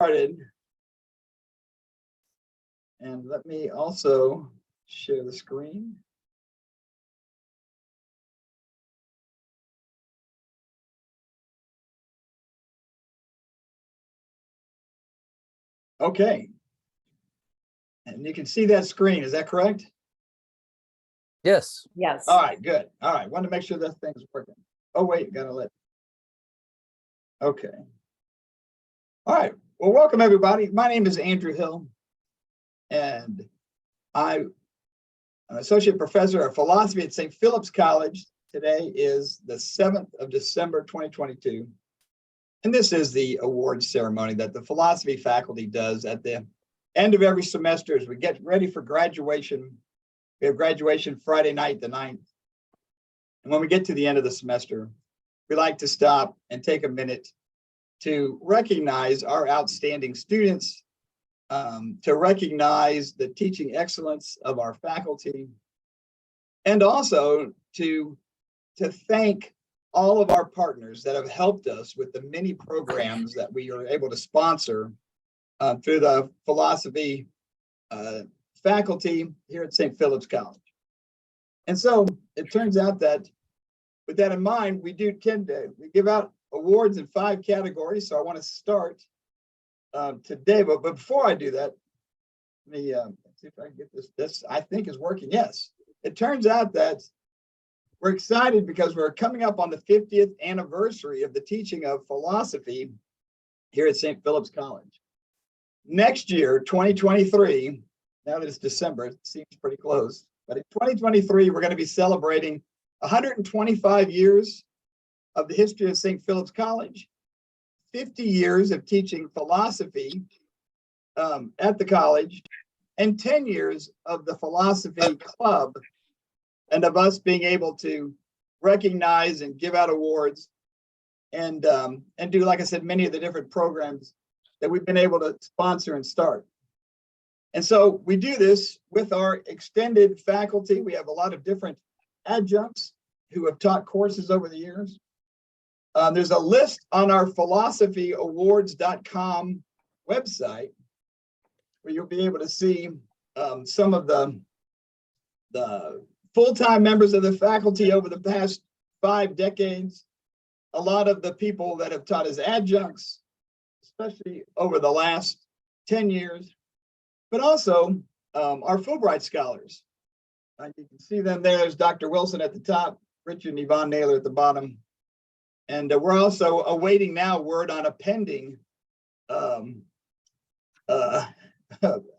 started. And let me also share the screen. Okay. And you can see that screen, is that correct? Yes. Yes. All right, good. All right, want to make sure that thing's working. Oh, wait, gotta let. Okay. All right, well, welcome everybody. My name is Andrew Hill, and I'm an associate professor of philosophy at St. Philip's College. Today is the 7th of December, 2022. And this is the awards ceremony that the philosophy faculty does at the end of every semester as we get ready for graduation. We have graduation Friday night, the 9th. And when we get to the end of the semester, we like to stop and take a minute to recognize our outstanding students, to recognize the teaching excellence of our faculty, and also to thank all of our partners that have helped us with the many programs that we are able to sponsor through the philosophy faculty here at St. Philip's College. And so it turns out that with that in mind, we give out awards in 5 categories. So I want to start today, but before I do that, let me see if I can get this. This I think is working. Yes, it turns out that we're excited because we're coming up on the 50th anniversary of the teaching of philosophy here at St. Philip's College. Next year, 2023, now that it's December, it seems pretty close, but in 2023, we're going to be celebrating 125 years of the history of St. Philip's College, 50 years of teaching philosophy at the college, and 10 years of the philosophy club, and of us being able to recognize and give out awards and do, like I said, many of the different programs that we've been able to sponsor and start. And so we do this with our extended faculty. We have a lot of different adjuncts who have taught courses over the years. There's a list on our philosophyawards.com website where you'll be able to see some of the full-time members of the faculty over the past 5 decades, a lot of the people that have taught as adjuncts, especially over the last 10 years, but also our Fulbright scholars. You can see them there. There's Dr. Wilson at the top, Richard and Yvonne Naylor at the bottom. And we're also awaiting now word on a pending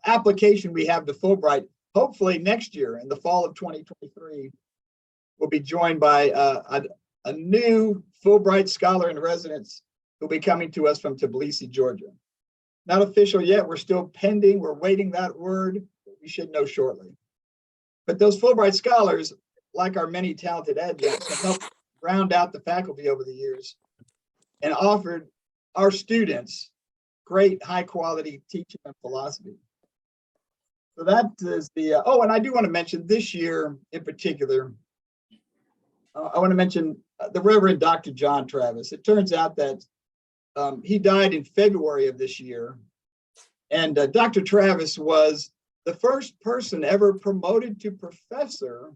application we have to Fulbright. Hopefully next year, in the fall of 2023, we'll be joined by a new Fulbright scholar in residence who'll be coming to us from Tbilisi, Georgia. Not official yet, we're still pending, we're waiting that word, but we should know shortly. But those Fulbright scholars, like our many talented adjuncts, have helped round out the faculty over the years and offered our students great high quality teaching and philosophy. So that is the, oh, and I do want to mention this year in particular, I want to mention the Reverend Dr. John Travis. It turns out that he died in February of this year. And Dr. Travis was the first person ever promoted to professor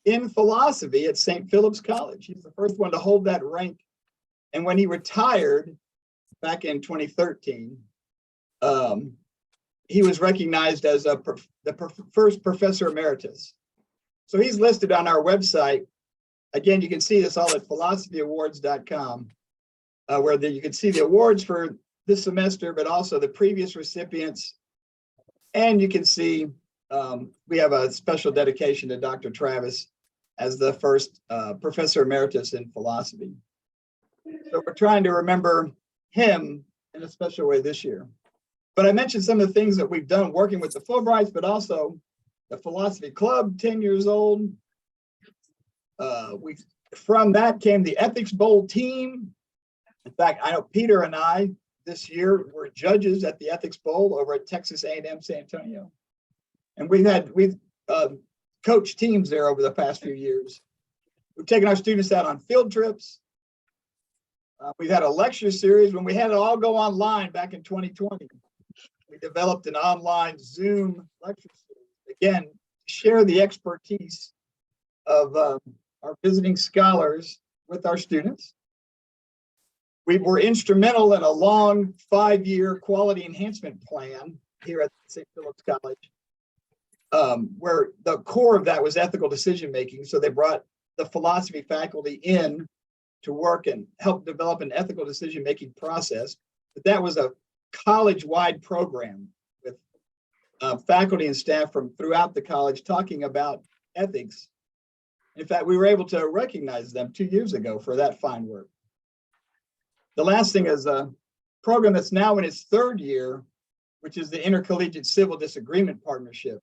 in philosophy at St. Philip's College. He's the first one to hold that rank. And when he retired back in 2013, he was recognized as the first professor emeritus. So he's listed on our website. Again, you can see this all at philosophyawards.com, where you can see the awards for this semester, but also the previous recipients. And you can see we have a special dedication to Dr. Travis as the first professor emeritus in philosophy. So we're trying to remember him in a special way this year. But I mentioned some of the things that we've done working with the Fulbrights, but also the Philosophy Club, 10 years old. From that came the Ethics Bowl team. In fact, I know Peter and I this year were judges at the Ethics Bowl over at Texas A&M San Antonio. And we've coached teams there over the past few years. We've taken our students out on field trips. We've had a lecture series. When we had it all go online back in 2020, we developed an online Zoom lecture series. Again, to share the expertise of our visiting scholars with our students. We were instrumental in a long 5-year quality enhancement plan here at St. Philip's College, where the core of that was ethical decision making. So they brought the philosophy faculty in to work and help develop an ethical decision making process. But that was a college-wide program with faculty and staff from throughout the college talking about ethics. In fact, we were able to recognize them 2 years ago for that fine work. The last thing is a program that's now in its 3rd year, which is the Intercollegiate Civil Disagreement Partnership.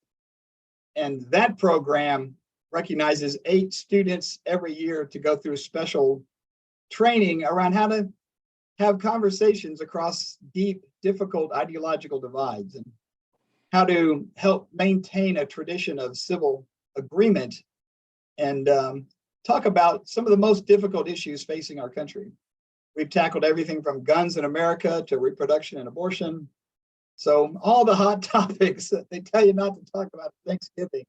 And that program recognizes 8 students every year to go through special training around how to have conversations across deep, difficult ideological divides and how to help maintain a tradition of civil agreement and talk about some of the most difficult issues facing our country. We've tackled everything from guns in America to reproduction and abortion. So all the hot topics that they tell you not to talk about at Thanksgiving,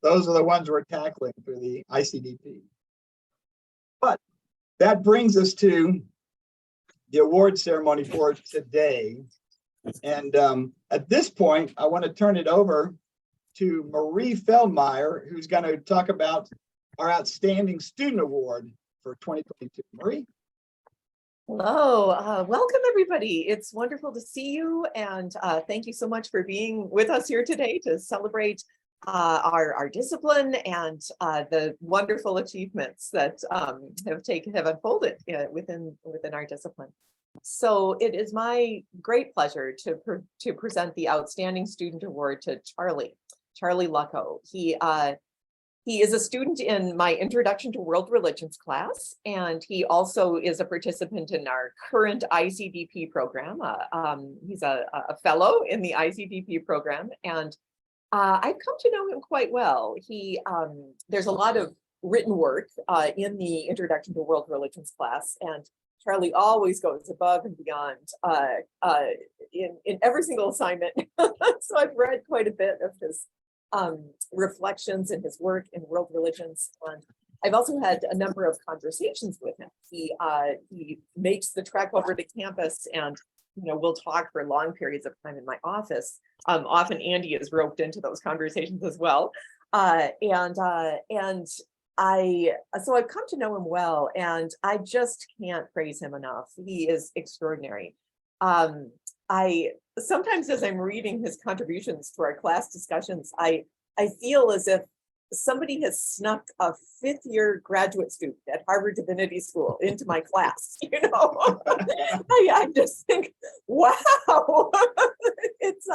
those are the ones we're tackling through the ICDP. But that brings us to the award ceremony for today. And at this point, I want to turn it over to Marie Feldmeyer, who's going to talk about our Outstanding Student Award for 2022. Marie? Hello, welcome everybody. It's wonderful to see you, and thank you so much for being with us here today to celebrate our discipline and the wonderful achievements that have unfolded within our discipline. So it is my great pleasure to present the Outstanding Student Award to Charlie Lucko. He is a student in my Introduction to World Religions class, and he also is a participant in our current ICDP program. He's a fellow in the ICDP program, and I've come to know him quite well. There's a lot of written work in the Introduction to World Religions class, and Charlie always goes above and beyond in every single assignment. So I've read quite a bit of his reflections in his work in world religions, and I've also had a number of conversations with him. He makes the trek over to campus, and we'll talk for long periods of time in my office. Often Andy is roped into those conversations as well, so I've come to know him well, and I just can't praise him enough. He is extraordinary. Sometimes as I'm reading his contributions to our class discussions, I feel as if somebody has snuck a 5th-year graduate student at Harvard Divinity School into my class. I just think, wow, it's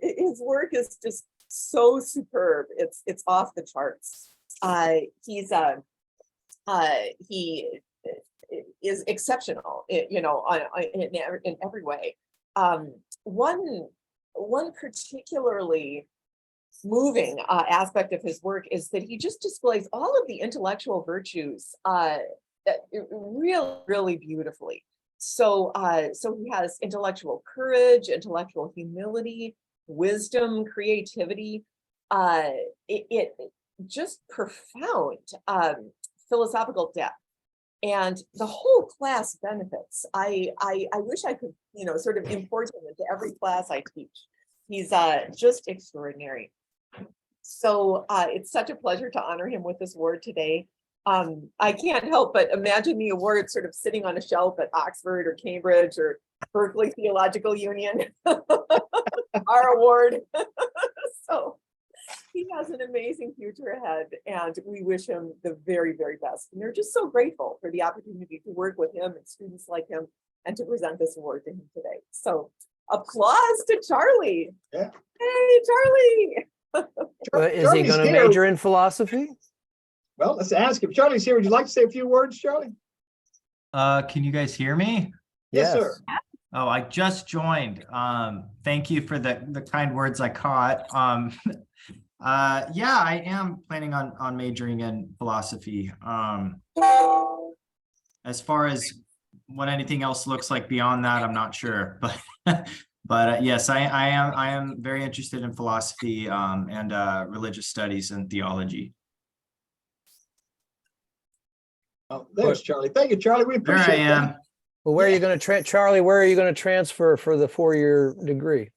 his work is just so superb. It's off the charts. He is exceptional, in every way. One particularly moving aspect of his work is that he just displays all of the intellectual virtues really beautifully. So he has intellectual courage, intellectual humility, wisdom, creativity, it just profound philosophical depth. And the whole class benefits. I wish I could, sort of import him into every class I teach. He's just extraordinary. So it's such a pleasure to honor him with this award today. I can't help but imagine the award sort of sitting on a shelf at Oxford or Cambridge or Berkeley Theological Union, our award. So he has an amazing future ahead, and we wish him the very, very best. And we're just so grateful for the opportunity to work with him and students like him and to present this award to him today. So applause to Charlie. Yeah. Hey, Charlie. Is he going to major in philosophy? Well, let's ask him. Charlie's here. Would you like to say a few words, Charlie? Can you guys hear me? Yes, sir. Oh, I just joined. Thank you for the kind words I caught. Yeah, I am planning on majoring in philosophy. as far as what anything else looks like beyond that, I'm not sure, but yes, I am very interested in philosophy and religious studies and theology. Oh, there's Charlie. Thank you, Charlie. We There I appreciate am. that. Well, where are you going to Charlie? Where are you going to transfer for the 4-year degree?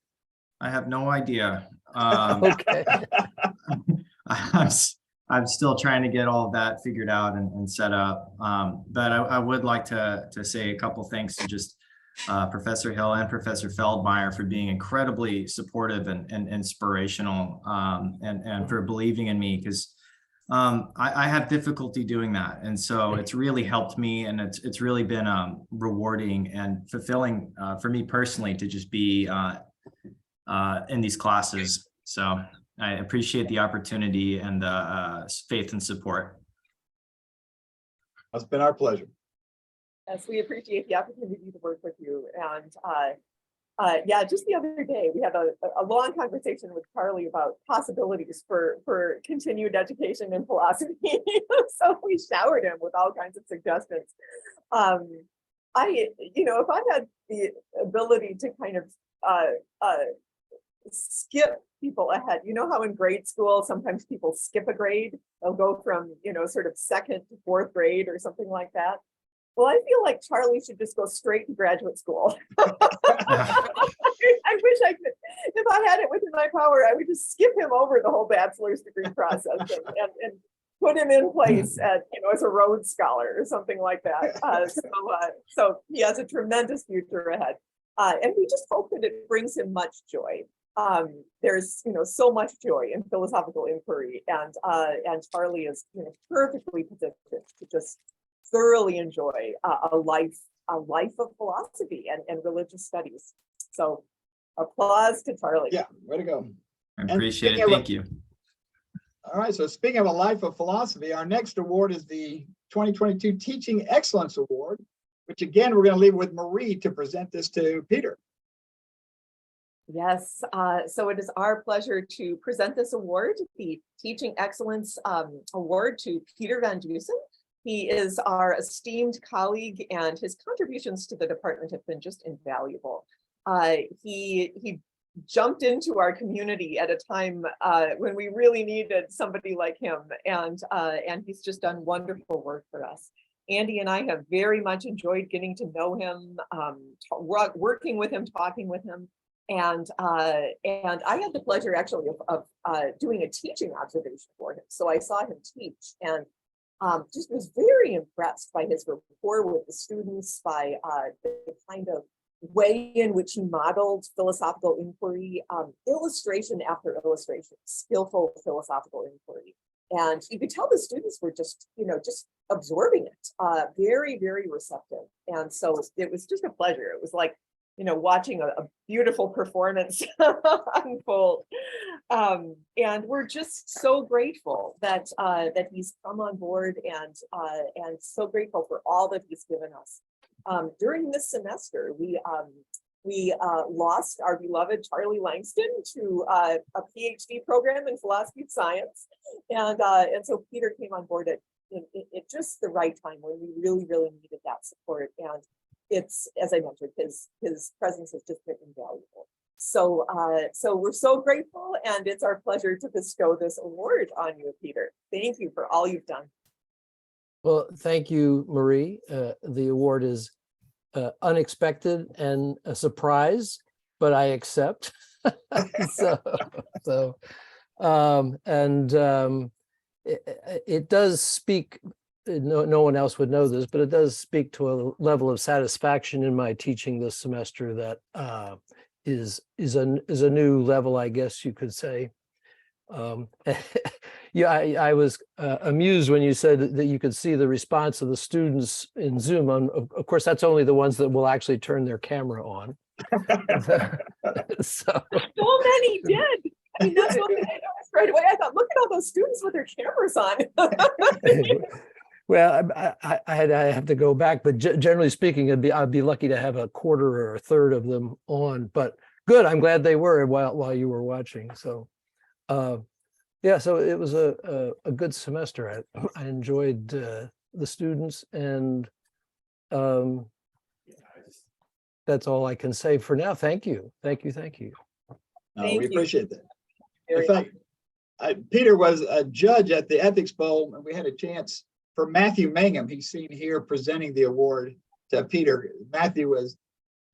I have no idea. Okay. I'm still trying to get all of that figured out and set up. But I would like to say a couple thanks to just Professor Hill and Professor Feldmeyer for being incredibly supportive and inspirational, and for believing in me, because I have difficulty doing that. And so it's really helped me, and it's really been rewarding and fulfilling for me personally to just be in these classes. So I appreciate the opportunity and the faith and support. It's been our pleasure. Yes, we appreciate the opportunity to work with you. And yeah, just the other day, we had a long conversation with Charlie about possibilities for continued education in philosophy. So we showered him with all kinds of suggestions. If I had the ability to kind of skip people ahead, you know how in grade school, sometimes people skip a grade, they'll go from, sort of 2nd to 4th grade or something like that. Well, I feel like Charlie should just go straight to graduate school. I wish I could, if I had it within my power, I would just skip him over the whole bachelor's degree process and put him in place at, as a Rhodes Scholar or something like that. So he has a tremendous future ahead. And we just hope that it brings him much joy. There's, so much joy in philosophical inquiry, and Charlie is, perfectly positioned to just thoroughly enjoy a life of philosophy and religious studies. So applause to Charlie. Yeah, way to go. I appreciate it. Thank you. All right, so speaking of a life of philosophy, our next award is the 2022 Teaching Excellence Award, which again, we're going to leave with Marie to present this to Peter. Yes, so it is our pleasure to present this award, the Teaching Excellence Award, to Peter Van Dusen. He is our esteemed colleague, and his contributions to the department have been just invaluable. He jumped into our community at a time when we really needed somebody like him, and he's just done wonderful work for us. Andy and I have very much enjoyed getting to know him, working with him, talking with him. And I had the pleasure actually of doing a teaching observation for him. So I saw him teach, and just was very impressed by his rapport with the students, by the kind of way in which he modeled philosophical inquiry, illustration after illustration, skillful philosophical inquiry. And you could tell the students were just, just absorbing it, very, very receptive. And so it was just a pleasure. It was like, watching a beautiful performance unfold. And we're just so grateful that he's come on board, and so grateful for all that he's given us. During this semester, we lost our beloved Charlie Langston to a PhD program in philosophy of science, and so Peter came on board at just the right time when we really, really needed that support. And it's, as I mentioned, his presence has just been invaluable. So we're so grateful, and it's our pleasure to bestow this award on you, Peter. Thank you for all you've done. Well, thank you, Marie. The award is unexpected and a surprise, but I accept. It does speak. No one else would know this, but it does speak to a level of satisfaction in my teaching this semester that is a new level, I guess you could say. Yeah, I was amused when you said that you could see the response of the students in Zoom. Of course, that's only the ones that will actually turn their camera on. So many did. I mean, that's what I noticed right away. I thought, look at all those students with their cameras on. Well, I have to go back, but generally speaking, I'd be lucky to have a quarter or a third of them on. But good, I'm glad they were while you were watching. So, yeah, so it was a good semester. I enjoyed the students, and That's all I can say for now. Thank you. Thank you. Thank you. Thank We you. appreciate that. In Very fact, Peter was a judge at the Ethics Bowl, and we had a chance for Matthew Mangum. He's seen here presenting the award to Peter. Matthew was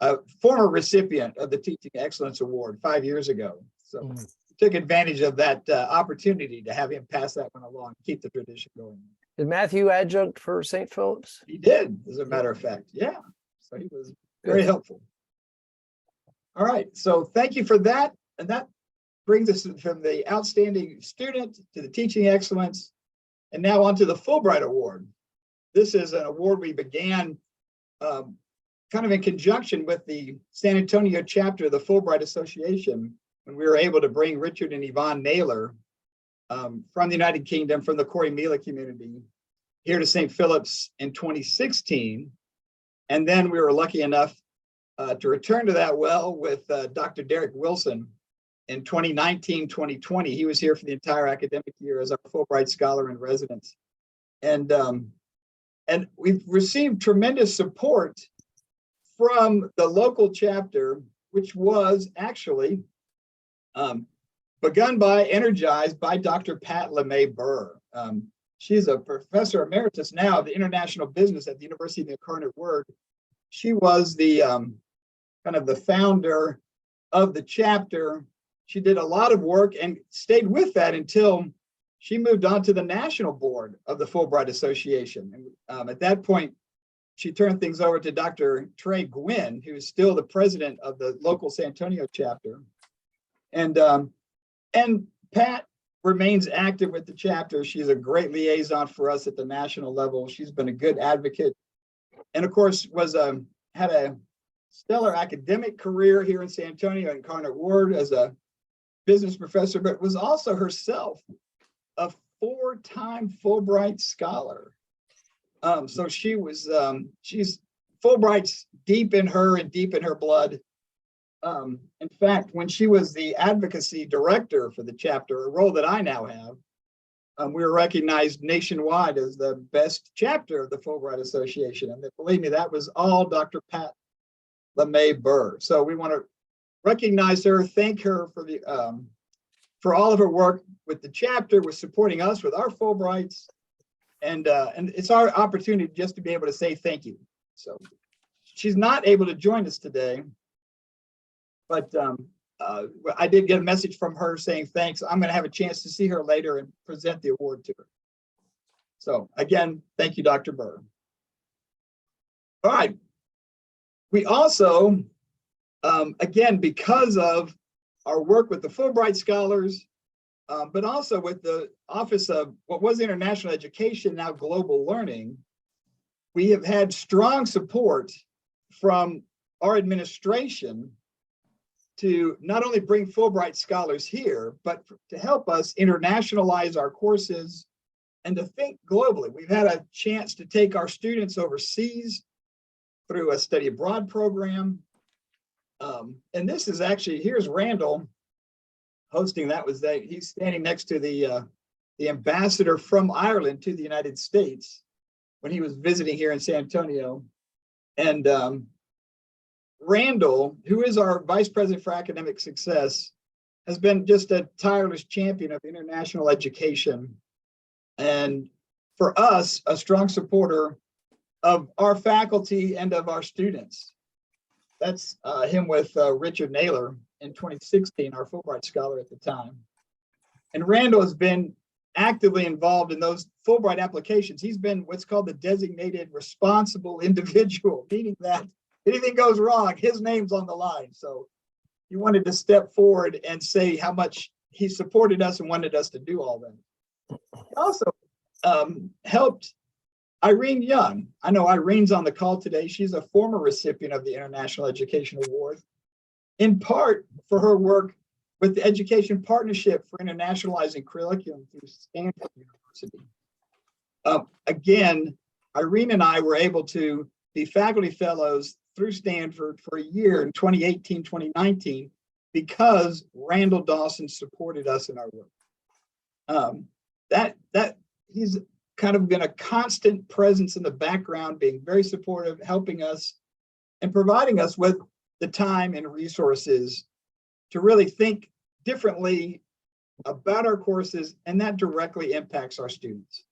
a former recipient of the Teaching Excellence Award 5 years ago. So took advantage of that opportunity to have him pass that one along, keep the tradition going. Did Matthew adjunct for St. Philip's? He did, as a matter of fact. Yeah. So he was very Good. helpful. All right. So thank you for that. And that brings us from the outstanding student to the teaching excellence, and now on to the Fulbright Award. This is an award we began kind of in conjunction with the San Antonio chapter of the Fulbright Association, when we were able to bring Richard and Yvonne Naylor from the United Kingdom, from the Corrymeela community, here to St. Philip's in 2016. And then we were lucky enough to return to that well with Dr. Derek Wilson in 2019, 2020. He was here for the entire academic year as our Fulbright Scholar in Residence. And we've received tremendous support from the local chapter, which was actually begun by, energized by Dr. Pat LeMay Burr. She's a professor emeritus now of the international business at the University of the Incarnate Word. She was the kind of the founder of the chapter. She did a lot of work and stayed with that until she moved on to the national board of the Fulbright Association. And at that point, she turned things over to Dr. Trey Gwynn, who is still the president of the local San Antonio chapter. And Pat remains active with the chapter. She's a great liaison for us at the national level. She's been a good advocate, and of course had a stellar academic career here in San Antonio, Incarnate Word as a business professor, but was also herself a 4-time Fulbright scholar. So she was, she's Fulbright's deep in her and deep in her blood. In fact, when she was the advocacy director for the chapter, a role that I now have, we were recognized nationwide as the best chapter of the Fulbright Association. And believe me, that was all Dr. Pat LeMay Burr. So we want to recognize her, thank her for all of her work with the chapter, with supporting us with our Fulbrights. And it's our opportunity just to be able to say thank you. So she's not able to join us today, but I did get a message from her saying thanks. I'm going to have a chance to see her later and present the award to her. So again, thank you, Dr. Burr. All right. We also, again, because of our work with the Fulbright Scholars, but also with the Office of what was International Education, now Global Learning, we have had strong support from our administration to not only bring Fulbright Scholars here, but to help us internationalize our courses and to think globally. We've had a chance to take our students overseas through a study abroad program. And this is actually, here's Randall hosting that. He's standing next to the ambassador from Ireland to the United States when he was visiting here in San Antonio. And Randall, who is our Vice President for Academic Success, has been just a tireless champion of international education. And for us, a strong supporter of our faculty and of our students. That's him with Richard Naylor in 2016, our Fulbright Scholar at the time. And Randall has been actively involved in those Fulbright applications. He's been what's called the designated responsible individual, meaning that anything goes wrong, his name's on the line. So he wanted to step forward and say how much he supported us and wanted us to do all that. He also helped Irene Young. I know Irene's on the call today. She's a former recipient of the International Education Award, in part for her work with the Education Partnership for Internationalizing Curriculum through Stanford University. Again, Irene and I were able to be faculty fellows through Stanford for a year in 2018, 2019, because Randall Dawson supported us in our work. He's kind of been a constant presence in the background, being very supportive, helping us and providing us with the time and resources to really think differently about our courses, and that directly impacts our students.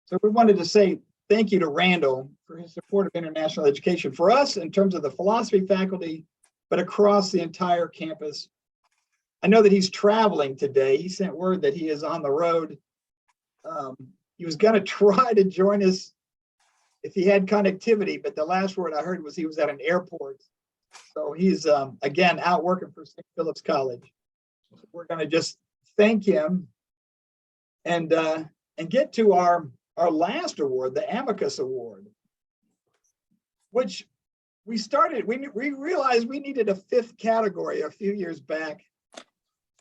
So we wanted to say thank you to Randall for his support of international education for us in terms of the philosophy faculty, but across the entire campus. I know that he's traveling today. He sent word that he is on the road. He was going to try to join us if he had connectivity, but the last word I heard was he was at an airport. So he's, again, out working for St. Philip's College. So we're going to just thank him and get to our last award, the Amicus Award, which we realized we needed a fifth category a few years back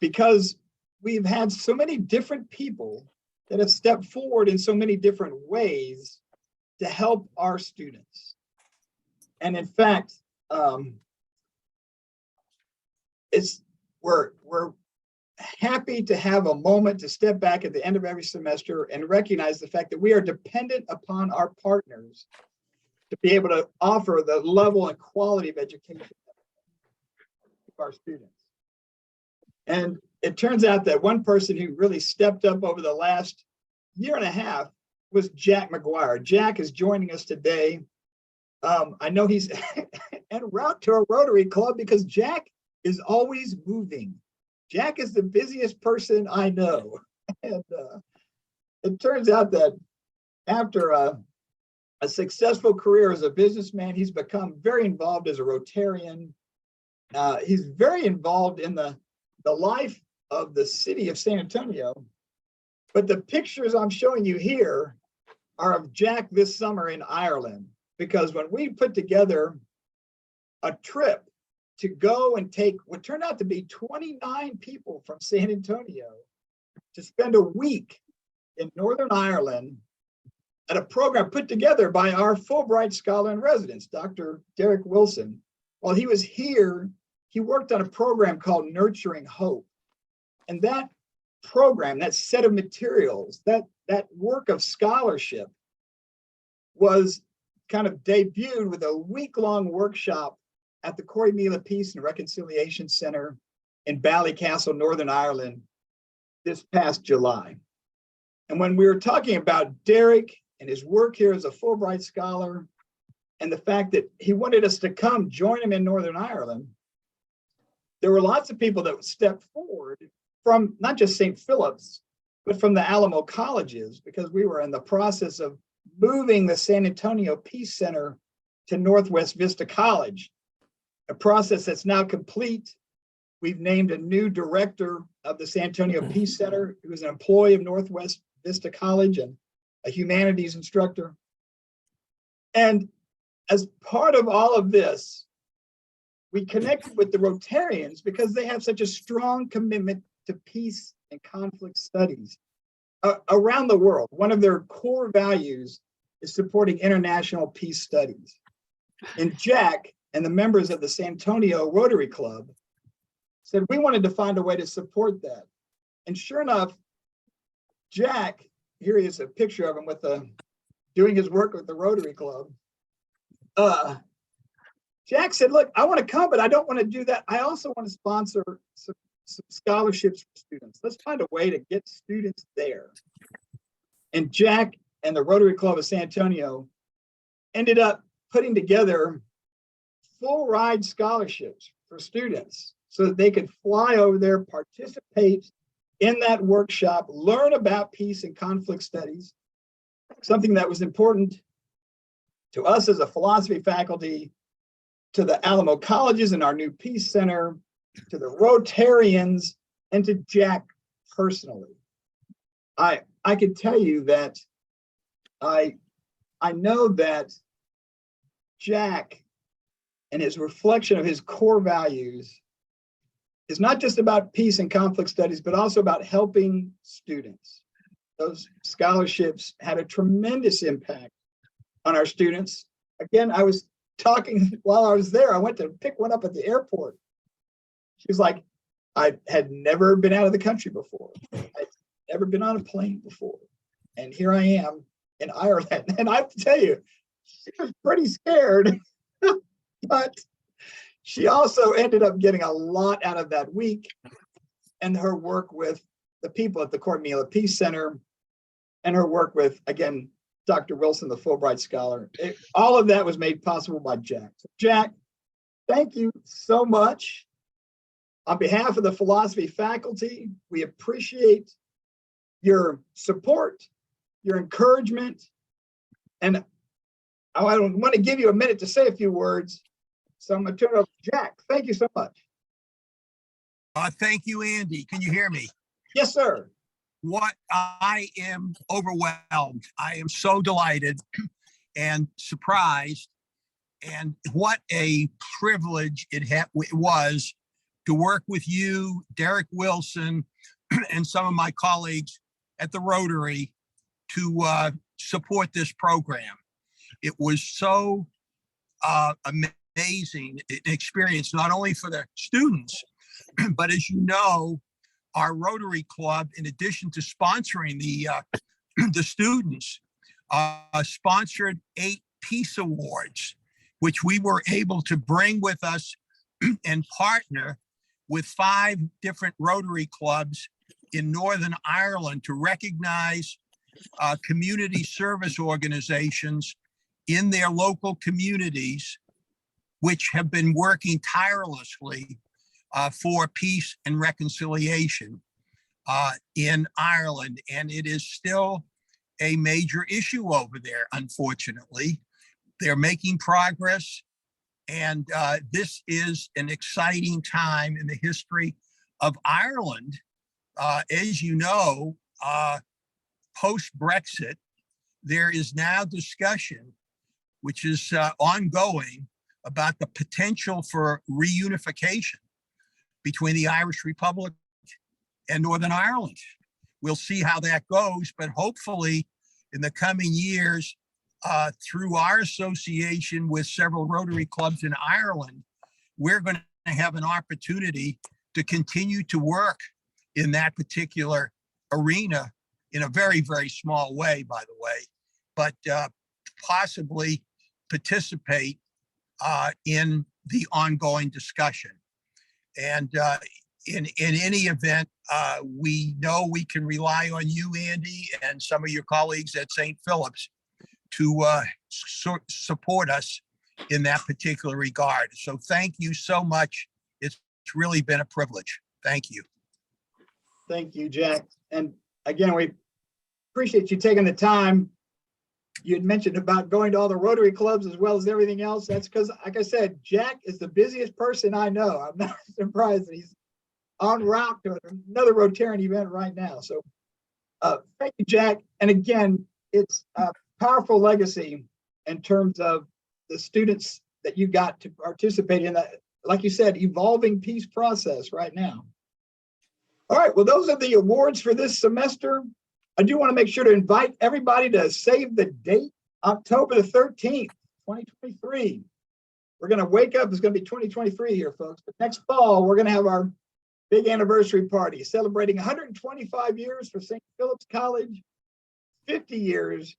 because we've had so many different people that have stepped forward in so many different ways to help our students. And in fact, we're happy to have a moment to step back at the end of every semester and recognize the fact that we are dependent upon our partners to be able to offer the level and quality of education to our students. And it turns out that one person who really stepped up over the last year and a half was Jack McGuire. Jack is joining us today. I know he's en route to a Rotary Club because Jack is always moving. Jack is the busiest person I know. And it turns out that after a successful career as a businessman, he's become very involved as a Rotarian. He's very involved in the life of the city of San Antonio. But the pictures I'm showing you here are of Jack this summer in Ireland, because when we put together a trip to go and take what turned out to be 29 people from San Antonio to spend a week in Northern Ireland at a program put together by our Fulbright Scholar in Residence, Dr. Derek Wilson. While he was here, he worked on a program called Nurturing Hope. And that program, that set of materials, that work of scholarship was kind of debuted with a week-long workshop at the Corrymeela Peace and Reconciliation Center in Ballycastle, Northern Ireland, this past July. And when we were talking about Derek and his work here as a Fulbright Scholar, and the fact that he wanted us to come join him in Northern Ireland, there were lots of people that stepped forward from not just St. Philip's, but from the Alamo colleges, because we were in the process of moving the San Antonio Peace Center to Northwest Vista College, a process that's now complete. We've named a new director of the San Antonio Peace Center, who is an employee of Northwest Vista College and a humanities instructor. And as part of all of this, we connected with the Rotarians because they have such a strong commitment to peace and conflict studies around the world. One of their core values is supporting international peace studies. And Jack and the members of the San Antonio Rotary Club said we wanted to find a way to support that. And sure enough, Jack, here is a picture of him with doing his work with the Rotary Club. Jack said, look, I want to come, but I don't want to do that. I also want to sponsor some scholarships for students. Let's find a way to get students there. And Jack and the Rotary Club of San Antonio ended up putting together full ride scholarships for students so that they could fly over there, participate in that workshop, learn about peace and conflict studies, something that was important to us as a philosophy faculty, to the Alamo colleges and our new Peace Center, to the Rotarians, and to Jack personally. I can tell you that I know that Jack and his reflection of his core values is not just about peace and conflict studies, but also about helping students. Those scholarships had a tremendous impact on our students. Again, I was talking while I was there. I went to pick one up at the airport. She was like, I had never been out of the country before. I'd never been on a plane before. And here I am in Ireland. And I have to tell you, she was pretty scared, but she also ended up getting a lot out of that week and her work with the people at the Cordelia Peace Center and her work with, again, Dr. Wilson, the Fulbright Scholar. All of that was made possible by Jack. So Jack, thank you so much. On behalf of the philosophy faculty, we appreciate your support, your encouragement, and I want to give you a minute to say a few words. So I'm going to turn it over to Jack. Thank you so much. Thank you, Andy. Can you hear me? Yes, sir. What I am overwhelmed. I am so delighted and surprised. And what a privilege it was to work with you, Derek Wilson, and some of my colleagues at the Rotary to support this program. It was so amazing experience, not only for the students, but as you know, our Rotary Club, in addition to sponsoring the students, sponsored 8 Peace Awards, which we were able to bring with us and partner with 5 different Rotary clubs in Northern Ireland to recognize community service organizations in their local communities, which have been working tirelessly for peace and reconciliation in Ireland. And it is still a major issue over there, unfortunately. They're making progress. And this is an exciting time in the history of Ireland. As you know, post-Brexit, there is now discussion, which is ongoing, about the potential for reunification between the Irish Republic and Northern Ireland. We'll see how that goes, but hopefully in the coming years, through our association with several Rotary clubs in Ireland, we're going to have an opportunity to continue to work in that particular arena in a very, very small way, by the way, but possibly participate in the ongoing discussion. And in any event, we know we can rely on you, Andy, and some of your colleagues at St. Philip's to support us in that particular regard. So thank you so much. It's really been a privilege. Thank you. Thank you, Jack. And again, we appreciate you taking the time. You had mentioned about going to all the Rotary clubs as well as everything else. That's because, like I said, Jack is the busiest person I know. I'm not surprised that he's en route to another Rotarian event right now. So thank you, Jack. And again, it's a powerful legacy in terms of the students that you got to participate in that, like you said, evolving peace process right now. All right, well, those are the awards for this semester. I do want to make sure to invite everybody to save the date, October the 13th, 2023. We're going to wake up, it's going to be 2023 here, folks. But next fall, we're going to have our big anniversary party celebrating 125 years for St. Philip's College, 50 years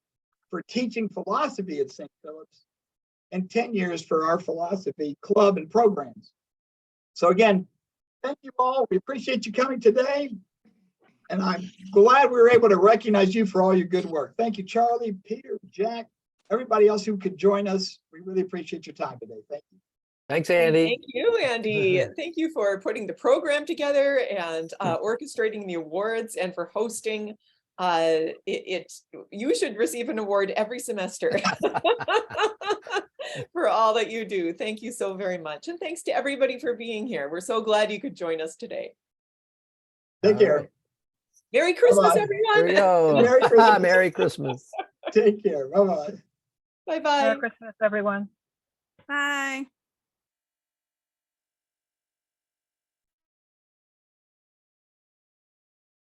for teaching philosophy at St. Philip's, and 10 years for our philosophy club and programs. So again, thank you all. We appreciate you coming today. And I'm glad we were able to recognize you for all your good work. Thank you, Charlie, Peter, Jack, everybody else who could join us. We really appreciate your time today. Thank you. Thanks, Andy. Thank you, Andy. Thank you for putting the program together and orchestrating the awards and for hosting. You should receive an award every semester for all that you do. Thank you so very much. And thanks to everybody for being here. We're so glad you could join us today. Take care. Merry Christmas, Bye-bye. everyone. There we go. Merry Christmas. Merry Christmas. Take care. Bye-bye. Bye-bye. Merry Christmas, everyone. Bye.